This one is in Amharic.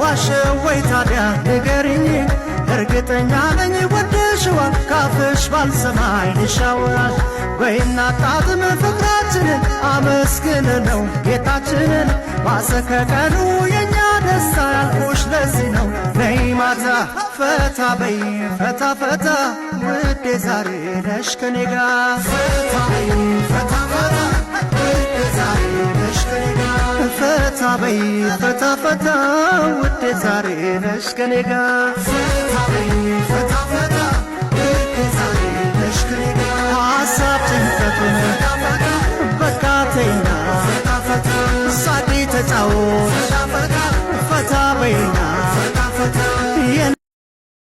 ዋሸው ወይ ታዲያ ንገሪኝ እርግጠኛ ነኝ ወደሽዋል ካፍሽ ባልሰማ ዓይንሽ ያወራል በይና ጣጥም ፍቅራችንን አመስግን ነው ጌታችንን ማሰከቀኑ የኛ ደስታ ያልኩሽ ለዚህ ነው ነይ ማታ ፈታ በይ ፈታ ፈታ ውዴ ዛሬ ነሽ ከኔ ጋር ፈታ በይ ፈታ ፈታ ውዴ ዛሬ ነሽ ከኔ ጋር ፈታ በይ ፈታ ፈታ ውዴ ዛሬ ነሽ ከኔ ጋር ፈታ በይ